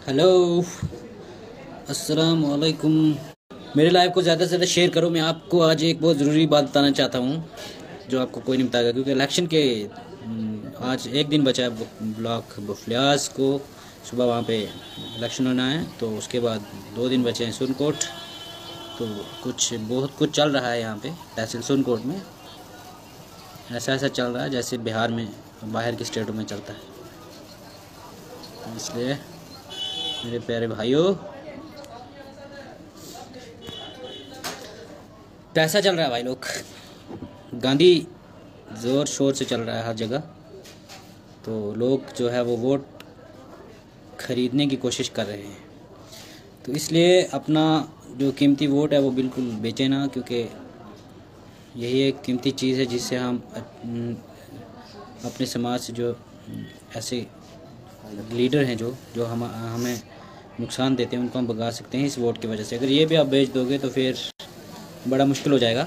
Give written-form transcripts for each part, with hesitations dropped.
Hello, अस्सलाम वालेकुम। मेरे लाइव को ज़्यादा से ज़्यादा शेयर करो। मैं आपको आज एक बहुत ज़रूरी बात बताना चाहता हूँ जो आपको कोई नहीं बताएगा, क्योंकि इलेक्शन के आज एक दिन बचा है। ब्लॉक बुफलियास को सुबह वहाँ पे इलेक्शन होना है, तो उसके बाद 2 दिन बचे हैं सुनकोट। तो बहुत कुछ चल रहा है यहाँ पे तहसील सुनकोट में। ऐसा चल रहा है जैसे बिहार में बाहर के स्टेटों में चलता है। तो इसलिए मेरे प्यारे भाइयों, पैसा चल रहा है भाई लोग। गांधी ज़ोर शोर से चल रहा है हर जगह। तो लोग जो है वो वोट खरीदने की कोशिश कर रहे हैं। तो इसलिए अपना जो कीमती वोट है वो बिल्कुल बेचें ना, क्योंकि यही एक कीमती चीज़ है जिससे हम अपने समाज से जो ऐसे लीडर हैं जो हमें नुकसान देते हैं उनको हम भगा सकते हैं इस वोट की वजह से। अगर ये भी आप बेच दोगे तो फिर बड़ा मुश्किल हो जाएगा।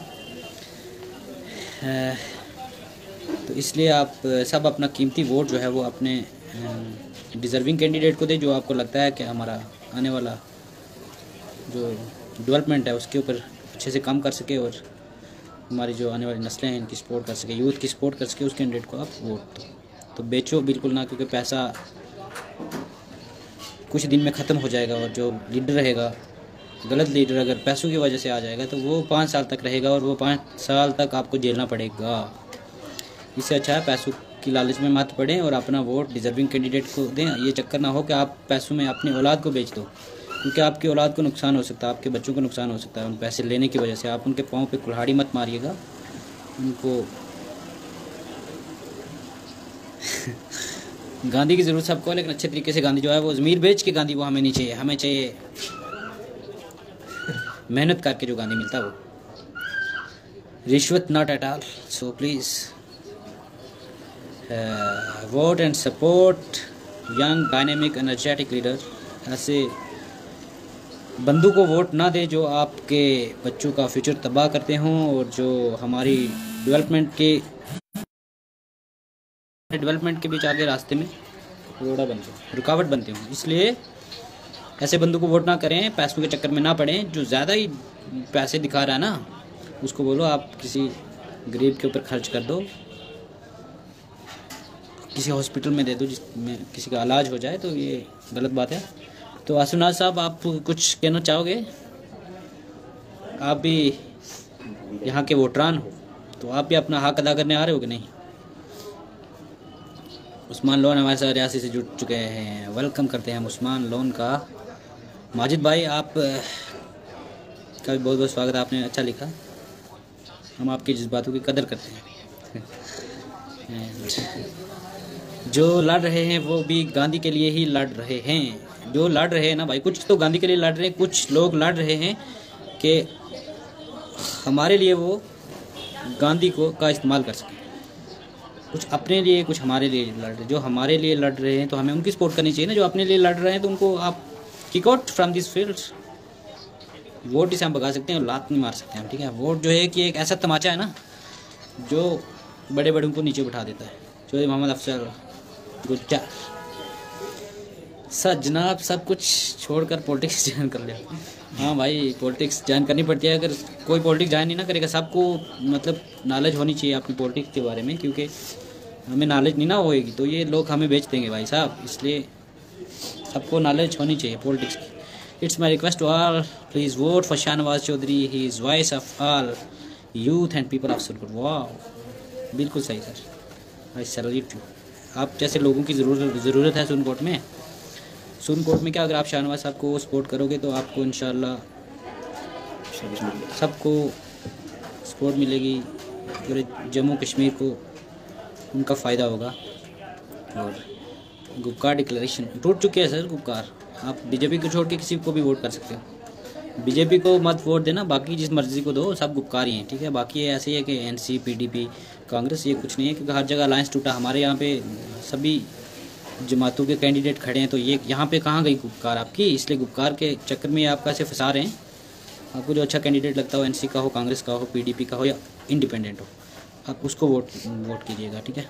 तो इसलिए आप सब अपना कीमती वोट जो है वो अपने डिज़र्विंग कैंडिडेट को दें, जो आपको लगता है कि हमारा आने वाला जो डेवलपमेंट है उसके ऊपर अच्छे से काम कर सके और हमारी जो आने वाली नस्लें हैं इनकी सपोर्ट कर सके, यूथ की सपोर्ट कर सके, उस कैंडिडेट को आप वोट दो। तो बेचो बिल्कुल ना, क्योंकि पैसा कुछ दिन में ख़त्म हो जाएगा और जो लीडर रहेगा, गलत लीडर अगर पैसों की वजह से आ जाएगा तो वो 5 साल तक रहेगा और वो 5 साल तक आपको झेलना पड़ेगा। इससे अच्छा है पैसों की लालच में मत पड़ें और अपना वोट डिज़र्विंग कैंडिडेट को दें। ये चक्कर ना हो कि आप पैसों में अपनी औलाद को बेच दो, क्योंकि आपकी औलाद को नुकसान हो सकता है, आपके बच्चों को नुकसान हो सकता है उन पैसे लेने की वजह से। आप उनके पाँव पे कुल्हाड़ी मत मारिएगा उनको। गांधी की ज़रूरत सबको है, लेकिन अच्छे तरीके से गांधी जो है वो ज़मीर बेच के गांधी वो हमें नहीं चाहिए। हमें चाहिए मेहनत करके जो गांधी मिलता है वो, रिश्वत not at all. So please vote and support young dynamic energetic leader. ऐसे बंदू को वोट ना दे जो आपके बच्चों का फ्यूचर तबाह करते हों और जो हमारी डेवलपमेंट के बीच आगे रास्ते में रोड़ा बनते हों, रुकावट बनते हों। इसलिए ऐसे बंदों को वोट ना करें, पैसों के चक्कर में ना पड़ें। जो ज़्यादा ही पैसे दिखा रहा है ना, उसको बोलो आप किसी गरीब के ऊपर खर्च कर दो, किसी हॉस्पिटल में दे दो जिसमें किसी का इलाज हो जाए। तो ये गलत बात है। तो आसुनाज साहब, आप कुछ कहना चाहोगे? आप भी यहाँ के वोटरान हो, तो आप भी अपना हक अदा करने आ रहे हो कि नहीं? उस्मान लोन हमारे साथ रियासी से जुड़ चुके हैं, वेलकम करते हैं हम उस्मान लोन का। माजिद भाई, आप का भी बहुत बहुत स्वागत है, आपने अच्छा लिखा। हम आपकी जज्बातों की कदर करते हैं। जो लड़ रहे हैं वो भी गांधी के लिए ही लड़ रहे हैं। जो लड़ रहे हैं ना भाई, कुछ तो गांधी के लिए लड़ रहे हैं, कुछ लोग लड़ रहे हैं कि हमारे लिए वो गांधी का इस्तेमाल कर सकें। कुछ अपने लिए, कुछ हमारे लिए लड़ रहे हैं। जो हमारे लिए लड़ रहे हैं तो हमें उनकी सपोर्ट करनी चाहिए ना। जो अपने लिए लड़ रहे हैं तो उनको आप kick out from this field. Vote इसे हम भगा सकते हैं और लात नहीं मार सकते हैं, ठीक है। वोट जो है कि एक ऐसा तमाचा है ना जो बड़े बड़ों को नीचे बिठा देता है। चौधरी मोहम्मद अफजल गुज्जा सर जनाब, सब कुछ छोड़कर पॉलिटिक्स ज्वाइन कर लिया। हाँ भाई, पॉलिटिक्स ज्वाइन करनी पड़ती है। अगर कोई पॉलिटिक्स ज्वाइन नहीं ना करेगा, सबको मतलब नॉलेज होनी चाहिए अपनी पॉलिटिक्स के बारे में, क्योंकि हमें नॉलेज नहीं ना होएगी तो ये लोग हमें बेच देंगे भाई साहब। इसलिए सबको नॉलेज होनी चाहिए पॉलिटिक्स की। It's my request to all, please vote for Shahnawaz Chaudhary, he is voice of all youth and people of Surkot. वाह, बिल्कुल सही सर, आई सैल्यूट यू। आप जैसे लोगों की ज़रूरत है सुनकोट में। क्या अगर आप शाहनवाज साहब को सपोर्ट करोगे तो आपको इंशाल्लाह सबको सपोर्ट मिलेगी। पूरे जम्मू कश्मीर को उनका फ़ायदा होगा। और गुपकार डिक्लेरेशन टूट चुके हैं सर, गुपकार। आप बीजेपी को छोड़ के किसी को भी वोट कर सकते हो। बीजेपी को मत वोट देना, बाकी जिस मर्ज़ी को दो, सब गुपकार ही हैं, ठीक है। बाकी ये ऐसे ही है कि एनसी, पीडीपी, कांग्रेस, ये कुछ नहीं है, क्योंकि हर जगह अलायंस टूटा। हमारे यहाँ पे सभी जमातों के कैंडिडेट खड़े हैं, तो ये यहाँ पे कहाँ गई गुपकार आपकी? इसलिए गुपकार के चक्कर में आप कैसे फंसा रहे हैं। आपको जो अच्छा कैंडिडेट लगता हो, एनसी का हो, कांग्रेस का हो, पीडीपी का हो या इंडिपेंडेंट हो, आप उसको वोट कीजिएगा, ठीक है।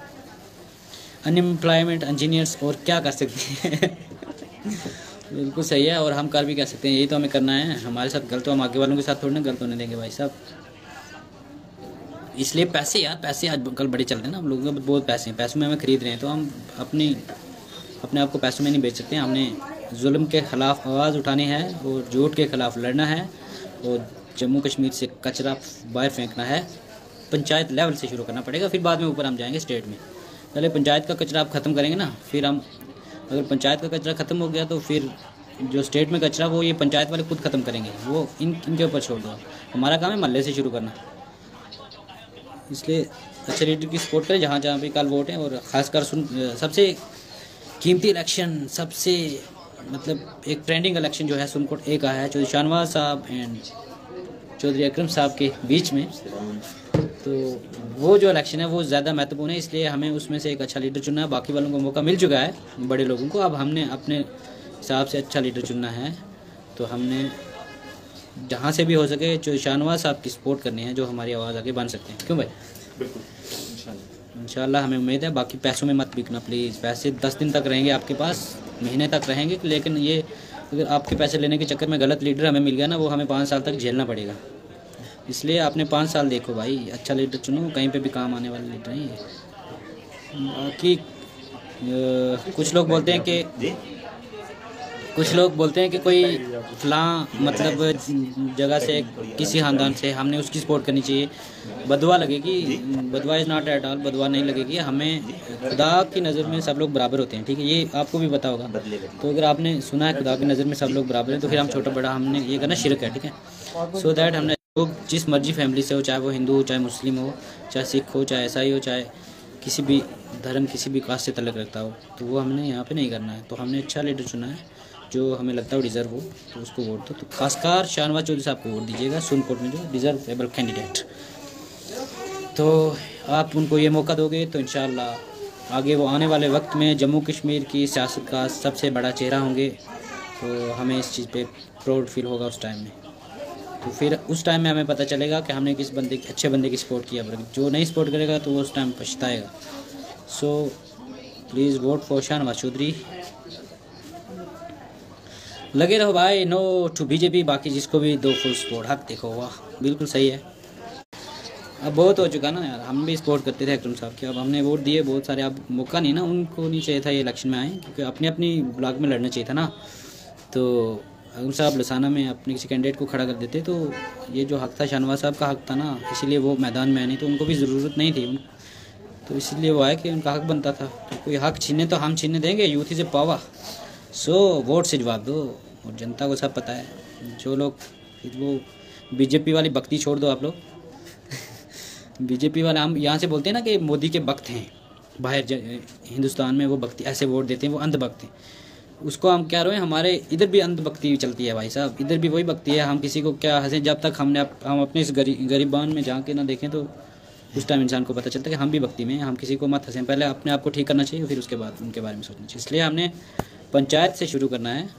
अनएम्प्लॉयमेंट इंजीनियर्स और क्या कर सकते हैं। बिल्कुल सही है, और हम कर भी कह सकते हैं, यही तो हमें करना है। हमारे साथ गलत हो, हम आगे वालों के साथ थोड़ी ना गलत होने देंगे भाई साहब। इसलिए पैसे यार, पैसे आजकल बड़े चल रहे हैं ना, हम लोगों के बहुत पैसे हैं, पैसों में हमें ख़रीद रहे हैं, तो हम अपने आप को पैसों में नहीं बेच सकते। हमने जुल्म के ख़िलाफ़ आवाज़ उठानी है और झूठ के ख़िलाफ़ लड़ना है, और जम्मू कश्मीर से कचरा बाहर फेंकना है। पंचायत लेवल से शुरू करना पड़ेगा, फिर बाद में ऊपर हम जाएंगे स्टेट में। पहले पंचायत का कचरा आप ख़त्म करेंगे ना, फिर हम, अगर पंचायत का कचरा ख़त्म हो गया तो फिर जो स्टेट में कचरा वो ये पंचायत वाले खुद ख़त्म करेंगे, वो इनके ऊपर छोड़ दो। हमारा काम है महल्ले से शुरू करना। इसलिए अच्छे लीडर की सपोर्ट करें जहाँ जहाँ भी कल वोट हैं, और ख़ासकर सबसे कीमती इलेक्शन, सबसे मतलब एक ट्रेंडिंग इलेक्शन जो है सुनकोट एक आया है चौधरी शाहनवाज साहब एंड चौधरी अकरम साहब के बीच में। तो वो जो इलेक्शन है वो ज़्यादा महत्वपूर्ण है, इसलिए हमें उसमें से एक अच्छा लीडर चुनना है। बाकी वालों को मौका मिल चुका है, बड़े लोगों को, अब हमने अपने हिसाब से अच्छा लीडर चुनना है। तो हमने जहाँ से भी हो सके जो शाहनवाज साहब की सपोर्ट करनी है, जो हमारी आवाज़ आगे बन सकते हैं। क्यों भाई? बिल्कुल, इंशाल्लाह हमें उम्मीद है। बाकी पैसों में मत बिकना प्लीज़। पैसे 10 दिन तक रहेंगे आपके पास, महीने तक रहेंगे, लेकिन ये अगर आपके पैसे लेने के चक्कर में गलत लीडर हमें मिल गया ना, वो हमें 5 साल तक झेलना पड़ेगा। इसलिए आपने 5 साल देखो भाई, अच्छा लीडर चुनो, कहीं पे भी काम आने वाले लीडर नहीं है। बाकी कुछ लोग बोलते हैं कि कोई फलां मतलब जगह से, किसी ख़ानदान से, हमने उसकी सपोर्ट करनी चाहिए। बदवा लगेगी, बदवा इज़ नॉट एट ऑल, बदवा नहीं लगेगी। हमें खुदा की नज़र में सब लोग बराबर होते हैं, ठीक है, ये आपको भी पता होगा। तो अगर आपने सुना है खुदा की नज़र में सब लोग बराबर हैं, तो फिर हम छोटा बड़ा, हमने ये करना शिरक है, ठीक है। सो दैट हमने लोग जिस मर्जी फैमिली से हो, चाहे वो हिंदू हो, चाहे मुस्लिम हो, चाहे सिख हो, चाहे ईसाई हो, चाहे किसी भी धर्म, किसी भी कास्ट से तल्लुक़ रखता हो, तो वो हमने यहाँ पे नहीं करना है। तो हमने अच्छा लीडर चुना है जो हमें लगता है वो डिज़र्व हो, तो उसको वोट दो। तो खासकर शाहनवाज चौधरी साहब को वोट दीजिएगा, सुनकोट में जो डिज़र्वेबल कैंडिडेट। तो आप उनको ये मौका दोगे तो इंशाअल्लाह आगे वो आने वाले वक्त में जम्मू कश्मीर की सियासत का सबसे बड़ा चेहरा होंगे। तो हमें इस चीज़ पे प्राउड फील होगा उस टाइम में। तो फिर उस टाइम में हमें पता चलेगा कि हमने किस अच्छे बंदे की सपोर्ट किया। जो नहीं सपोर्ट करेगा तो वो उस टाइम पछताएगा। So please vote for Shahnawaz Chaudhary. लगे रहो भाई, नो टू बीजेपी। बाकी जिसको भी दो फुल सपोर्ट। हक देखो, वाह बिल्कुल सही है। अब बहुत हो चुका ना यार, हम भी सपोर्ट करते थे अकरम साहब के, अब हमने वोट दिए बहुत सारे। अब मौका नहीं ना, उनको नहीं चाहिए था ये इलेक्शन में आए, क्योंकि अपनी अपनी ब्लॉक में लड़ना चाहिए था ना। तो अकरम साहब लसाना में अपने किसी कैंडिडेट को खड़ा कर देते, तो ये जो हक था शाहनवाज साहब का हक था ना, इसीलिए वो मैदान में आए। नहीं तो उनको भी ज़रूरत नहीं थी, तो इसलिए वो आए कि उनका हक बनता था। तो कोई हक छीने तो हम छीनने देंगे? Youth is a power. So vote से जवाब दो, और जनता को सब पता है। जो लोग वो बीजेपी वाली भक्ति छोड़ दो आप लोग। बीजेपी वाले, हम यहाँ से बोलते हैं ना कि मोदी के भक्त हैं, बाहर हिंदुस्तान में वो भक्ति ऐसे वोट देते हैं, वो अंधभक्त हैं। उसको हम क्या रहे हैं, हमारे इधर भी अंधभक्ति चलती है भाई साहब, इधर भी वही भक्ति है। हम किसी को क्या हंसें, जब तक हम अपने इस गरीबान में जाके ना देखें, तो उस टाइम इंसान को पता चलता है कि हम भी भक्ति में हैं। हम किसी को मत हंसें, पहले अपने आप को ठीक करना चाहिए, फिर उसके बाद उनके बारे में सोचना चाहिए। इसलिए हमने पंचायत से शुरू करना है,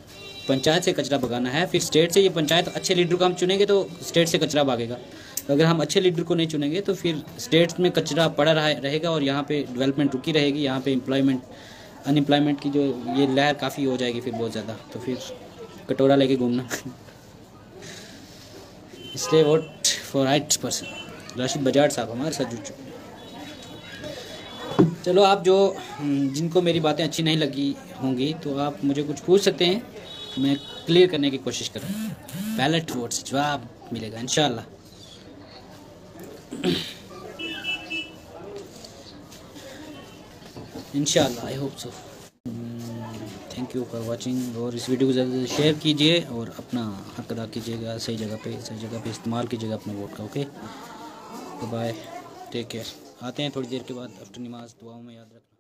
पंचायत से कचरा भगाना है, फिर स्टेट से। ये पंचायत अच्छे लीडर को हम चुनेंगे तो स्टेट से कचरा भागेगा। तो अगर हम अच्छे लीडर को नहीं चुनेंगे तो फिर स्टेट में कचरा पड़ा रहेगा, और यहाँ पे डेवलपमेंट रुकी रहेगी। यहाँ पे अनएम्प्लॉयमेंट की जो ये लहर काफ़ी हो जाएगी फिर बहुत ज़्यादा। तो फिर कटोरा लेके घूमना। इसलिए vote for right person. Rashid Bajaj साहब हमारे साथ जुड़ चुके। चलो, आप जिनको मेरी बातें अच्छी नहीं लगी होंगी तो आप मुझे कुछ पूछ सकते हैं, मैं क्लियर करने की कोशिश करूँ। बैलेट वोट से जवाब मिलेगा इंशाल्लाह। इंशाल्लाह, I hope so. Thank you for watching. और इस वीडियो को ज़्यादा से शेयर कीजिए और अपना हक अदा कीजिएगा, सही जगह पे इस्तेमाल कीजिएगा अपने वोट का। Okay, bye, take care. आते हैं थोड़ी देर के बाद आफ्टर नमाज, दुआओं में याद रखना।